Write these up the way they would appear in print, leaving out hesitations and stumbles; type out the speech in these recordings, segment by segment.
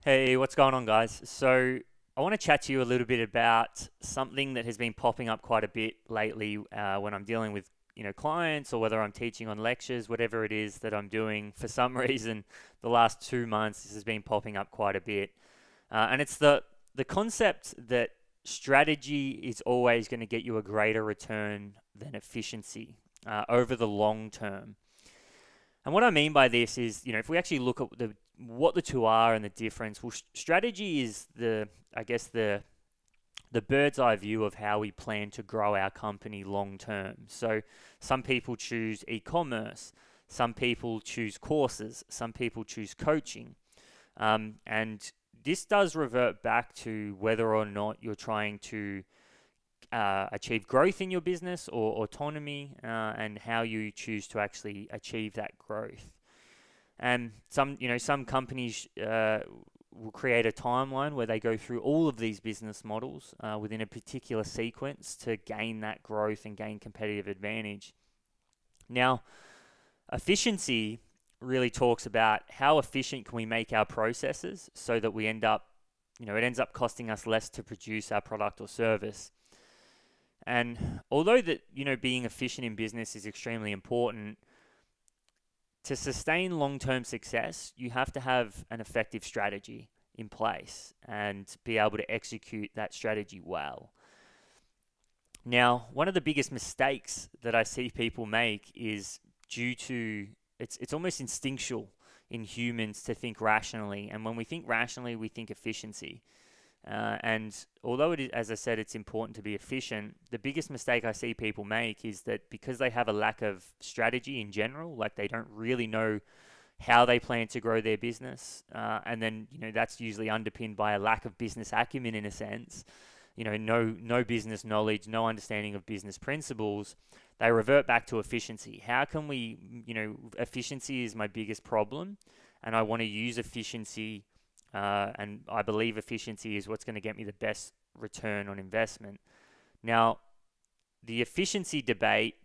Hey, what's going on, guys? So, I want to chat to you a little bit about something that has been popping up quite a bit lately when I'm dealing with clients, or whether I'm teaching on lectures, whatever it is that I'm doing. For some reason, the last 2 months, this has been popping up quite a bit, and it's the concept that strategy is always going to get you a greater return than efficiency over the long term. And what I mean by this is, if we actually look at what the two are and the difference, well, strategy is I guess the bird's eye view of how we plan to grow our company long term. So some people choose e-commerce, some people choose courses, some people choose coaching, and this does revert back to whether or not you're trying to achieve growth in your business or autonomy, and how you choose to actually achieve that growth. And some companies will create a timeline where they go through all of these business models within a particular sequence to gain that growth and gain competitive advantage. Now, efficiency really talks about how efficient can we make our processes so that we end up, it ends up costing us less to produce our product or service. And although being efficient in business is extremely important, to sustain long-term success, you have to have an effective strategy in place and be able to execute that strategy well. Now, one of the biggest mistakes that I see people make is due to it's almost instinctual in humans to think rationally, and when we think rationally, we think efficiency. And although it is, as I said, it's important to be efficient, the biggest mistake I see people make is that because they have a lack of strategy in general, like they don't really know how they plan to grow their business, and then that's usually underpinned by a lack of business acumen in a sense. No business knowledge, no understanding of business principles. They revert back to efficiency. How can we, efficiency is my biggest problem, and I want to use efficiency. And I believe efficiency is what's going to get me the best return on investment. Now, the efficiency debate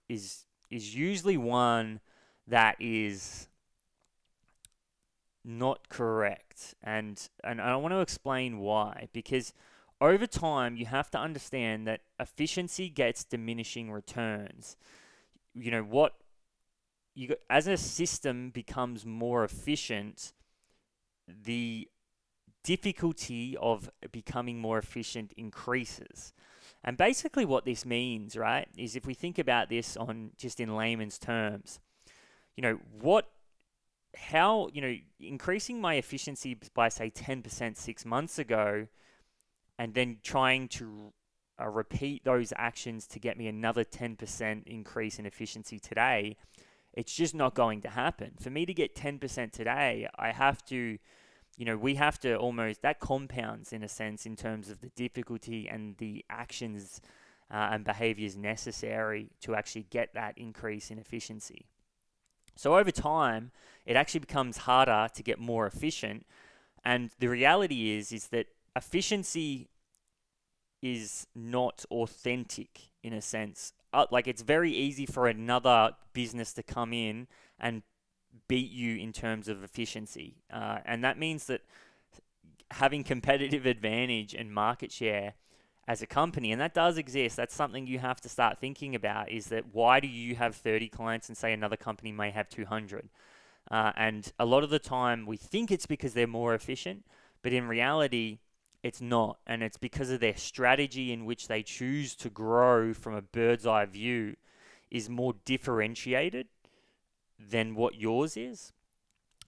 is usually one that is not correct, and I want to explain why. Because over time, you have to understand that efficiency gets diminishing returns. As a system becomes more efficient, the difficulty of becoming more efficient increases. And basically what this means, right, is if we think about this on just in layman's terms, increasing my efficiency by say 10% 6 months ago, and then trying to repeat those actions to get me another 10% increase in efficiency today, it's just not going to happen. For me to get 10% today, I have to, we have to almost, that compounds in a sense in terms of the difficulty and the actions and behaviors necessary to actually get that increase in efficiency. So over time, it actually becomes harder to get more efficient. And the reality is that efficiency is not authentic in a sense. Like it's very easy for another business to come in and beat you in terms of efficiency. And that means that having competitive advantage and market share as a company, and that does exist, that's something you have to start thinking about, is that why do you have 30 clients and say another company may have 200? And a lot of the time we think it's because they're more efficient, but in reality, it's not. And it's because of their strategy in which they choose to grow from a bird's eye view is more differentiated than what yours is.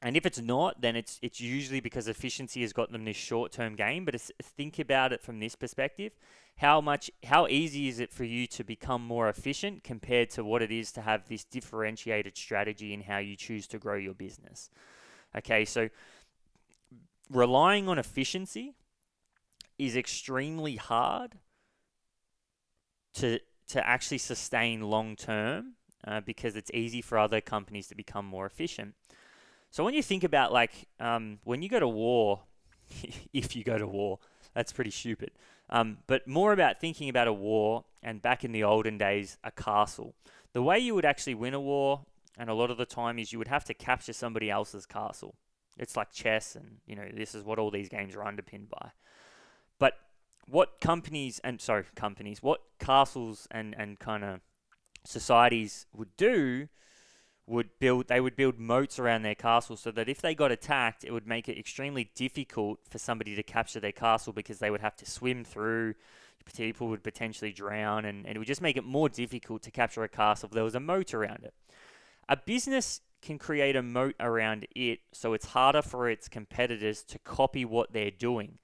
And if it's not, then it's usually because efficiency has got them this short-term gain. But think about it from this perspective. How easy is it for you to become more efficient compared to what it is to have this differentiated strategy in how you choose to grow your business? Okay, so relying on efficiency is extremely hard to actually sustain long-term because it's easy for other companies to become more efficient. So when you think about when you go to war, if you go to war, that's pretty stupid. But more about thinking about a war, and back in the olden days, a castle. The way you would actually win a war, and a lot of the time, is you would have to capture somebody else's castle. It's like chess, and this is what all these games are underpinned by. But what what castles and kind of societies would do they would build moats around their castle, so that if they got attacked, it would make it extremely difficult for somebody to capture their castle, because they would have to swim through. People would potentially drown, and it would just make it more difficult to capture a castle if there was a moat around it. A business can create a moat around it, so it's harder for its competitors to copy what they're doing.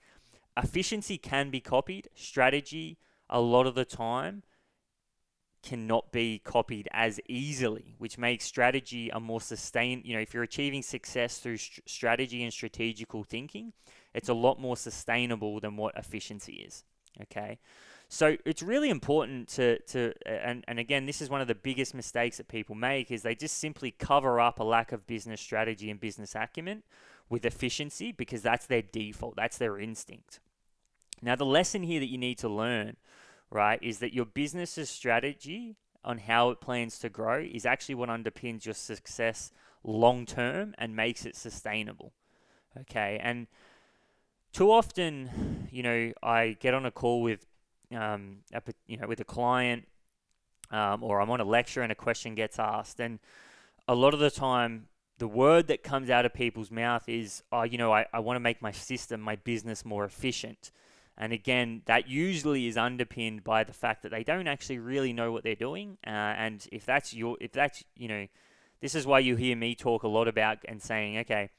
Efficiency can be copied. Strategy, a lot of the time, cannot be copied as easily, which makes strategy a more sustained. If you're achieving success through strategy and strategical thinking, it's a lot more sustainable than what efficiency is. Okay, so it's really important and again, this is one of the biggest mistakes that people make, is they just simply cover up a lack of business strategy and business acumen with efficiency, because that's their default, that's their instinct. Now, the lesson here that you need to learn, right, is that your business's strategy on how it plans to grow is actually what underpins your success long term and makes it sustainable. Okay, and too often, I get on a call with, with a client, or I'm on a lecture and a question gets asked, and a lot of the time, the word that comes out of people's mouth is, I want to make my system, my business more efficient. And again, that usually is underpinned by the fact that they don't actually really know what they're doing. And this is why you hear me talk a lot about and saying, okay,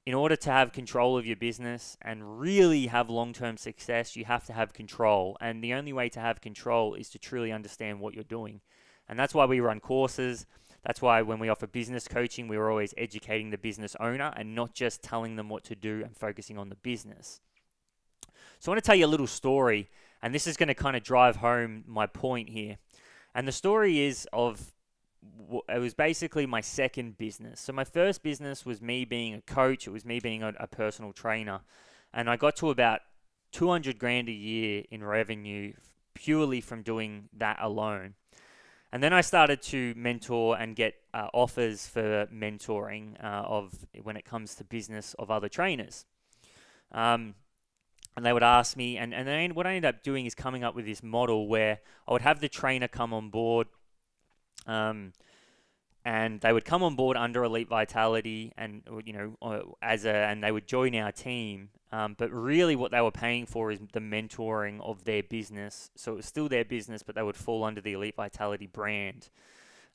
in order to have control of your business and really have long-term success, you have to have control. And the only way to have control is to truly understand what you're doing. And that's why we run courses. That's why when we offer business coaching, we're always educating the business owner and not just telling them what to do and focusing on the business. So I want to tell you a little story, and this is going to kind of drive home my point here. And the story is it was basically my second business. So my first business was me being a coach. It was me being a personal trainer. And I got to about 200 grand a year in revenue purely from doing that alone. And then I started to mentor and get offers for mentoring when it comes to business of other trainers. And they would ask me, and then what I ended up doing is coming up with this model where I would have the trainer come on board, and they would come on board under Elite Vitality, and and they would join our team. But really, what they were paying for is the mentoring of their business. So it was still their business, but they would fall under the Elite Vitality brand.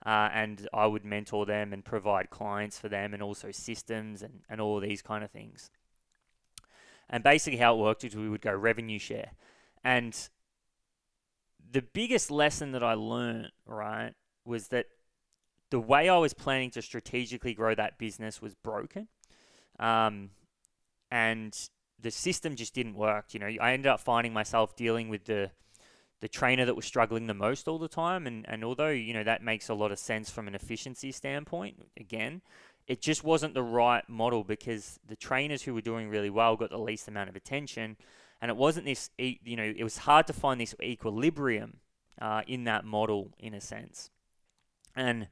And I would mentor them and provide clients for them, and also systems and all of these kind of things. And basically how it worked is we would go revenue share. And the biggest lesson that I learned, right, was that the way I was planning to strategically grow that business was broken. And the system just didn't work. I ended up finding myself dealing with the trainer that was struggling the most all the time. And although, that makes a lot of sense from an efficiency standpoint, again, it just wasn't the right model, because the trainers who were doing really well got the least amount of attention. And it wasn't this, it was hard to find this equilibrium in that model, in a sense. And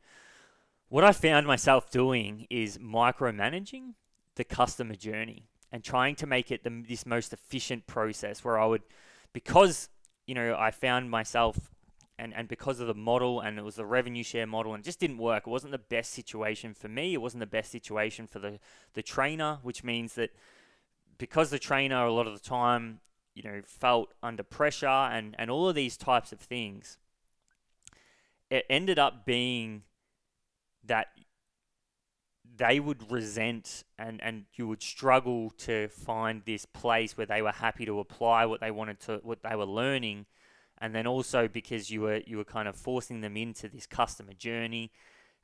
what I found myself doing is micromanaging the customer journey and trying to make it this most efficient process, where I would, because, I found myself, and because of the model, and it was the revenue share model, and it just didn't work. It wasn't the best situation for me. It wasn't the best situation for the trainer, which means that because the trainer a lot of the time, felt under pressure and all of these types of things, it ended up being that they would resent and you would struggle to find this place where they were happy to apply what they were learning. And then also because you were kind of forcing them into this customer journey.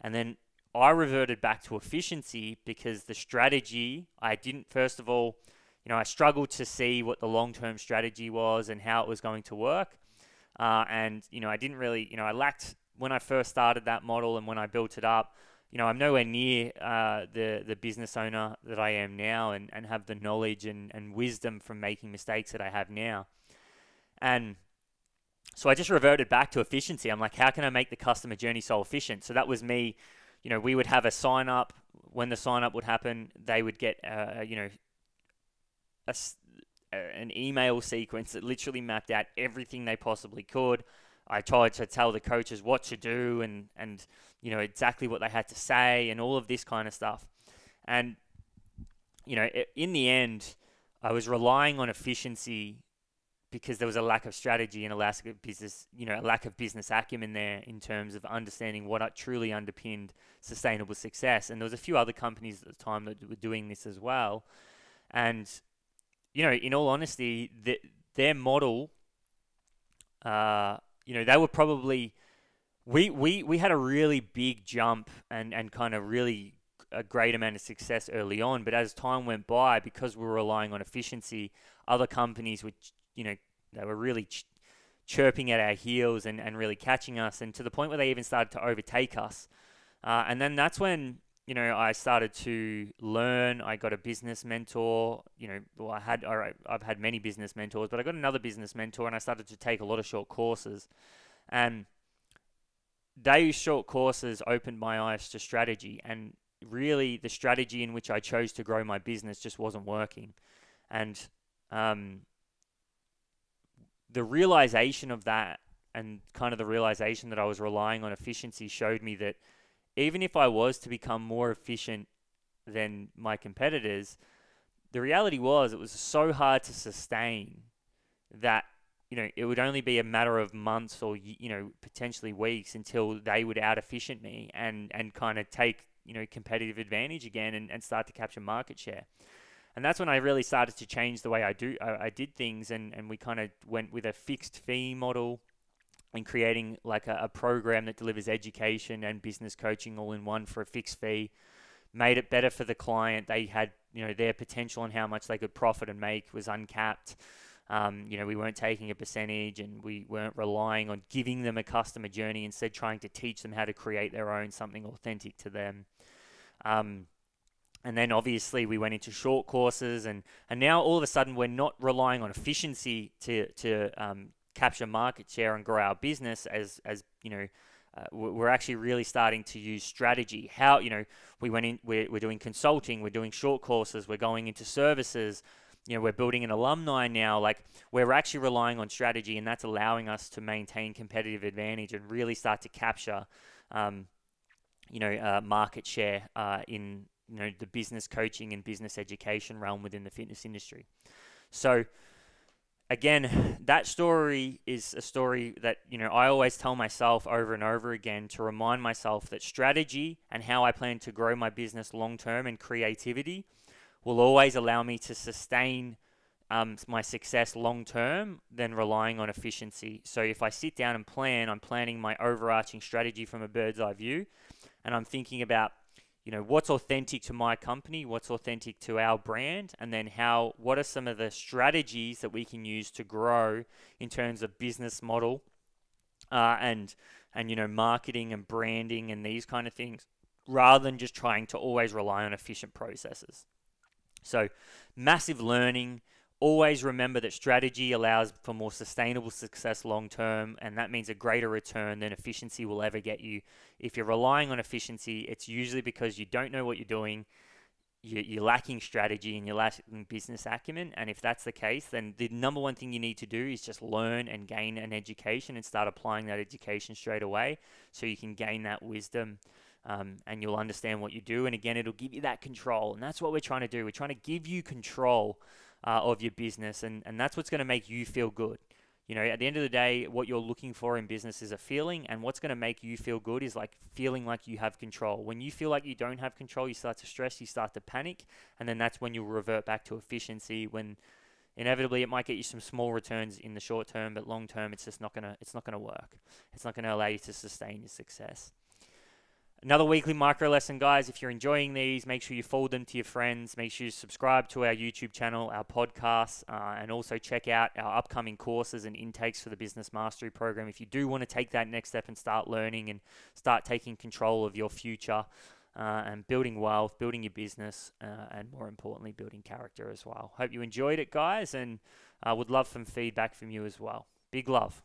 And then I reverted back to efficiency, because the strategy, I didn't, first of all, I struggled to see what the long-term strategy was and how it was going to work. And I didn't really, I lacked, when I first started that model and when I built it up, I'm nowhere near the business owner that I am now, and have the knowledge and wisdom from making mistakes that I have now. And so I just reverted back to efficiency. I'm like, how can I make the customer journey so efficient? So that was me. We would have a sign up. when the sign up would happen, they would get, an email sequence that literally mapped out everything they possibly could. I tried to tell the coaches what to do and exactly what they had to say and all of this kind of stuff. And, in the end, I was relying on efficiency because there was a lack of strategy and a lack of business acumen there in terms of understanding what truly underpinned sustainable success. And there was a few other companies at the time that were doing this as well. And, in all honesty, their model, they were probably, we had a really big jump and kind of really a great amount of success early on. But as time went by, because we were relying on efficiency, other companies would, they were really chirping at our heels and really catching us, and to the point where they even started to overtake us. And then that's when, I started to learn. I got a business mentor. I've had many business mentors, but I got another business mentor, and I started to take a lot of short courses. And those short courses opened my eyes to strategy, and really the strategy in which I chose to grow my business just wasn't working. And the realization of that, and kind of the realization that I was relying on efficiency, showed me that even if I was to become more efficient than my competitors, the reality was it was so hard to sustain that, it would only be a matter of months or, potentially weeks until they would out-efficient me and kind of take, competitive advantage again and start to capture market share. And that's when I really started to change the way I did things, and we kind of went with a fixed fee model and creating like a program that delivers education and business coaching all in one for a fixed fee. Made it better for the client. They had, their potential and how much they could profit and make was uncapped. We weren't taking a percentage, and we weren't relying on giving them a customer journey, instead trying to teach them how to create their own, something authentic to them. And then obviously we went into short courses, and now all of a sudden we're not relying on efficiency to capture market share and grow our business we're actually really starting to use strategy. How, we're doing consulting, we're doing short courses, we're going into services, we're building an alumni now. Like, we're actually relying on strategy, and that's allowing us to maintain competitive advantage and really start to capture, market share in the business coaching and business education realm within the fitness industry. So again, that story is a story that, I always tell myself over and over again to remind myself that strategy and how I plan to grow my business long term and creativity will always allow me to sustain my success long term than relying on efficiency. So if I sit down and plan, I'm planning my overarching strategy from a bird's eye view, and I'm thinking about, what's authentic to my company, what's authentic to our brand, and then what are some of the strategies that we can use to grow in terms of business model and marketing and branding and these kind of things, rather than just trying to always rely on efficient processes. So massive learning. Always remember that strategy allows for more sustainable success long term, and that means a greater return than efficiency will ever get you. If you're relying on efficiency, it's usually because you don't know what you're doing, you're lacking strategy, and you're lacking business acumen. And if that's the case, then the number one thing you need to do is just learn and gain an education and start applying that education straight away, so you can gain that wisdom. And you'll understand what you do. And again, it'll give you that control. And that's what we're trying to do. We're trying to give you control of your business. And that's what's going to make you feel good. At the end of the day, what you're looking for in business is a feeling. And what's going to make you feel good is like feeling like you have control. When you feel like you don't have control, you start to stress, you start to panic. And then that's when you'll revert back to efficiency, when inevitably it might get you some small returns in the short term, but long term, it's just not going to work. It's not going to allow you to sustain your success. Another weekly micro lesson, guys. If you're enjoying these, make sure you forward them to your friends. Make sure you subscribe to our YouTube channel, our podcasts, and also check out our upcoming courses and intakes for the Business Mastery Program. If you do want to take that next step and start learning and start taking control of your future and building wealth, building your business, and more importantly, building character as well. Hope you enjoyed it, guys, and would love some feedback from you as well. Big love.